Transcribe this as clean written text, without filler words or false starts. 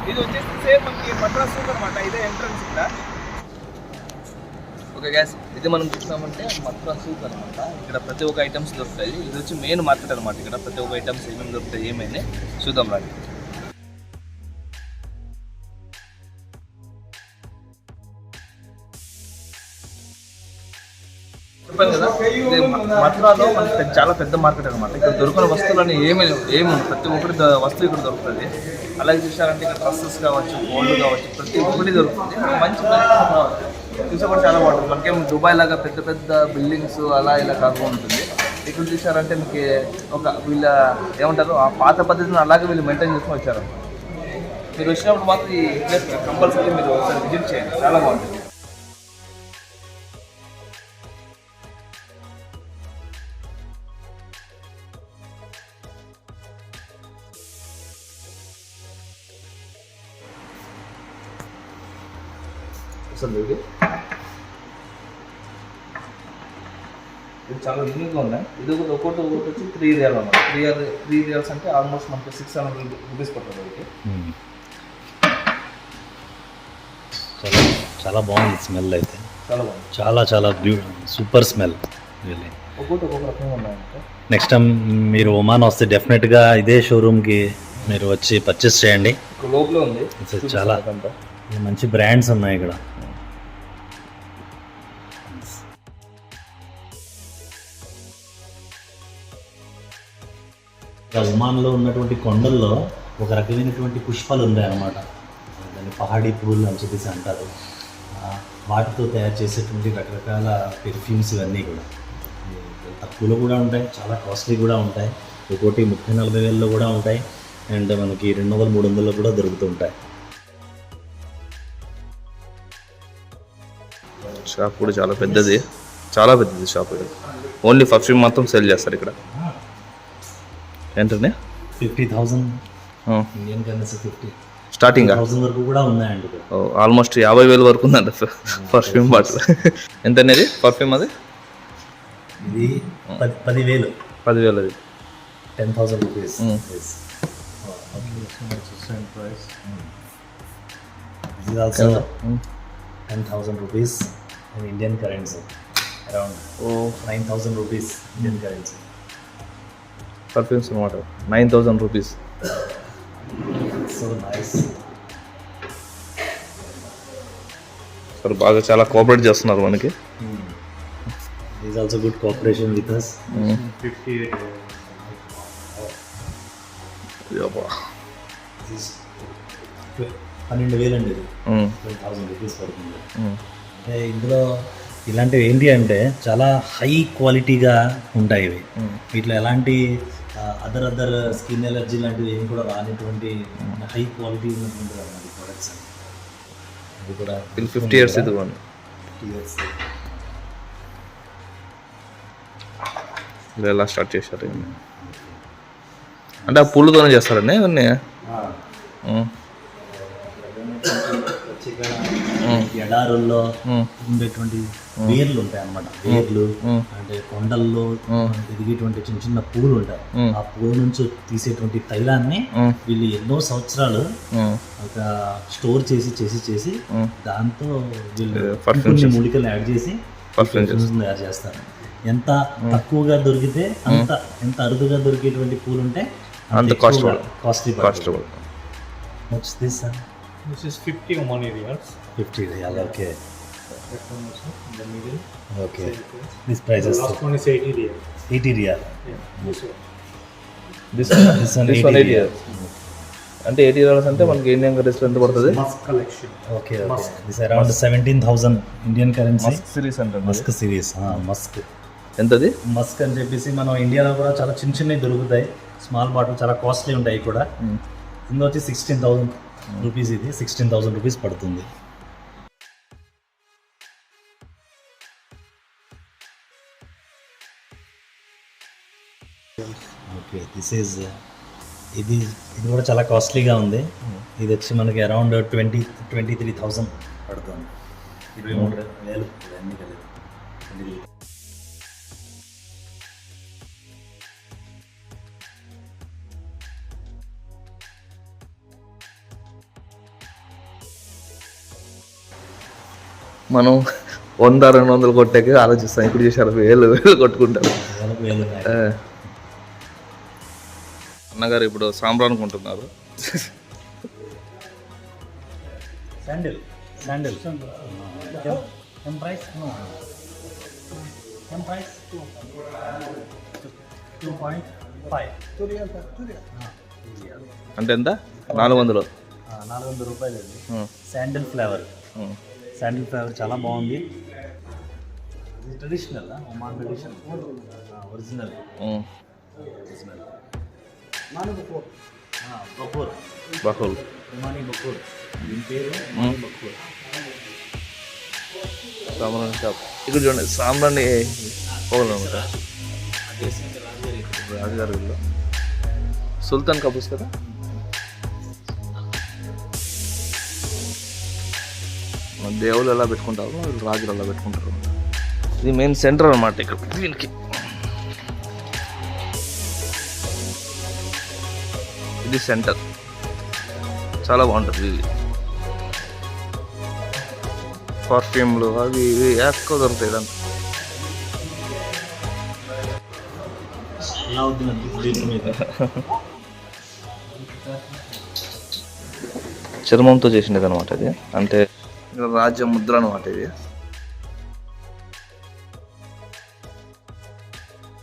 ఇది వచ్చేసి సేమ్ మనకి మద్రాస్ సూక్ అనమాట. ఇదే ఎంట్రన్స్ ఇక్కడ. ఓకే గ్యాస్, ఇది మనం చూసినామంటే మద్రాస్ సూక్ అనమాట. ఇక్కడ ప్రతి ఒక్క ఐటమ్స్ దొరుకుతాయి. ఇది వచ్చి మెయిన్ మార్కెట్ అనమాట. ఇక్కడ ప్రతి ఒక్క ఐటమ్స్ ఏమేమి దొరుకుతాయి ఏమైనా చూద్దాం రండి. చెప్పాను కదా, ఇది మథురాలో మనకి చాలా పెద్ద మార్కెట్ అనమాట. ఇక్కడ దొరికిన వస్తువులని ఏమి ప్రతి ఒక్కటి వస్తువు ఇక్కడ దొరుకుతుంది. అలాగే చూసారంటే ఇక్కడ డ్రెస్సెస్ కావచ్చు, గోల్డ్ కావచ్చు, ప్రతి ఒక్కటి దొరుకుతుంది. మంచి చూసా కూడా చాలా బాగుంటుంది. మనకేం దుబాయ్ లాగా పెద్ద పెద్ద బిల్డింగ్స్ అలా ఇలా కాకుండా ఉంటుంది. ఇక్కడ చూసారంటే మీకు ఒక వీళ్ళ ఏమంటారు ఆ పాత పద్ధతిని అలాగే వీళ్ళు మెయింటైన్ చేసుకుని వచ్చారు. మీరు వచ్చినప్పుడు మాత్రం ఈ ప్లేస్ కంపల్సరీ మీరు ఒకసారి విజిట్ చేయండి, చాలా బాగుంటుంది. ఇది చాలా యూనిక్గా ఉన్నాయి. ఇది ఒకటి వచ్చి 3 రియల్ అన్నమాట. 3 రియల్స్ అంటే ఆల్మోస్ట్ మనకి 600 రూపీస్ పడుతుంది. ఒకటి చాలా బాగుంది స్మెల్ అయితే. చాలా బాగుంది, చాలా సూపర్ స్మెల్. ఒక్కొక్క రకంగా ఉన్నాయంటే. నెక్స్ట్ టైం మీరు ఒమాన్ వస్తే డెఫినెట్గా ఇదే షోరూమ్కి మీరు వచ్చి పర్చేస్ చేయండి. లోపల ఉంది, చాలా మంచి బ్రాండ్స్ ఉన్నాయి ఇక్కడ. ఒమాన్లో ఉన్నటువంటి కొండల్లో ఒక రకమైనటువంటి పుష్పాలు ఉన్నాయి అన్నమాట. దాన్ని పహాడీ పూలు అని చెప్పేసి అంటారు. వాటితో తయారు చేసేటువంటి రకరకాల పెర్ఫ్యూమ్స్ ఇవన్నీ కూడా తక్కువలో కూడా ఉంటాయి, చాలా కాస్ట్లీ కూడా ఉంటాయి. ఒక్కోటి 30-40 వేలలో కూడా ఉంటాయి. అండ్ మనకి 200-300లో కూడా దొరుకుతుంటాయి. షాప్ కూడా చాలా పెద్దది షాప్. ఓన్లీ పర్ఫ్యూమ్ మాత్రం సేల్ చేస్తారు ఇక్కడ. ఏంటండి 50,000 ఇండియన్ కరెన్సీ. 50 స్టార్టింగ్ వరకు కూడా ఉన్నాయండి. ఆల్మోస్ట్ 50,000 వరకు ఉందంట పర్ఫ్యూమ్ బాటిల్. ఎంత అనేది పర్ఫ్యూమ్? అది ఇది 10,000. 10,000 అది 10,000 rupees. This is also 10,000 rupees in Indian currency, around 9,000 rupees Indian currency. Perfumes అనమాట. 9,000 రూపీస్. So nice. సార్ బాగా చాలా కోఆపరేట్ చేస్తున్నారు మనకి. This is also good cooperation with us. 12,000 అండి. ఇది 12,000 రూపీస్ పడుతుంది. అంటే ఇందులో ఇలాంటివి ఏంటి అంటే చాలా హై క్వాలిటీగా ఉంటాయి ఇవి. వీటిలో ఎలాంటి అదర్ స్కిన్ ఎలర్జీ లాంటివి ఏమి కూడా రానిటువంటి హై క్వాలిటీ ఉన్నటువంటి అన్నమాట ప్రొడక్ట్స్. అది కూడా 50 years ఇది 50 years ఎలా స్టార్ట్ చేశారు అంటే ఆ పూలతోనే చేస్తారండి ఇవన్నీ. ఎడారుల్లో ఉండేటువంటి వేర్లు ఉంటాయి అన్నమాట. వేర్లు అంటే కొండల్లో ఎదిగేటువంటి చిన్న చిన్న పూలు ఉంటాయి. ఆ పూల నుంచి తీసేటువంటి తైలాన్ని వీళ్ళు ఎన్నో సంవత్సరాలు ఒక స్టోర్ చేసి దాంతో వీళ్ళు కొన్ని మూలికలు యాడ్ చేసి తయారు చేస్తారు. ఎంత తక్కువగా దొరికితే ఎంత అరుదుగా దొరికేటువంటి పూలు ఉంటే అంత costly. What's this, sir? This is 50 Omani riyals. 50 riyal, okay. That one also in the middle. Okay. This price is last one is 80 riyal. 80 riyal. Yeah, this one. This one 80 riyal. అంటే 80 riyals అంటే మనకి Indian currency ఎంత పడుతుంది? Musk collection. Okay. This around 17,000 Indian currency. Musk series అంటే Musk series. Musk ఎంతది? Musk అని చెప్పేసి మనం ఇండియాలో కూడా చాలా చిన్నవి దొరుకుతాయి. స్మాల్ బాటిల్ చాలా కాస్ట్లీ ఉంటాయి కూడా. ఇందులో వచ్చి 16,000 రూపీస్. ఇది 16,000 రూపీస్ పడుతుంది. ఓకే, ఇది కూడా చాలా కాస్ట్లీగా ఉంది. ఇది వచ్చి మనకి అరౌండ్ 23,000 పడుతుంది. 23,000 అన్నీ కలిపి. మనం 100-200 కొట్టాక ఆలోచిస్తాం. ఇప్పుడు చేశారు వేలు కొట్టుకుంటారు. వేలు ఆ. అన్నగారు ఇప్పుడు సాంబ్రాన్ కొంటున్నారు. శాండిల్ శాండిల్ ఎం ప్రైస్ ఎం ప్రైస్ 2.5 అంటే ఎంత? 400. 400 రూపాయలు అండి. శాండిల్ ఫ్లేవర్ చాలా బాగుంది. ఇది ట్రెడిషనల్ ఒమాన్ ట్రెడిషన్ ఒరిజినల్ బకూర్ బహుల్ ఒమానీ బకూర్ దీని పేరు బకూర్. సాంబ్రాన్ షాప్ ఇక్కడ చూడండి. సాంబ్రాన్ని పోగలు అనమాట. రాజుగారి ఇల్లు సుల్తాన్ కబూస్ కదా. మన దేవుళ్ళు ఎలా పెట్టుకుంటారు, రాజులు ఎలా పెట్టుకుంటారు. ఇది మెయిన్ సెంటర్ అనమాట ఇక్కడ దీనికి. ఇది సెంటర్ చాలా బాగుంటుంది. ఇది పర్ఫ్యూమ్లు అవి ఇవి ఎక్కువ దొరుకుతాయి. ఇదంతా చర్మంతో చేసినది అనమాట ఇది. అంటే రాజ్య ముద్ర అనమాట ఇది.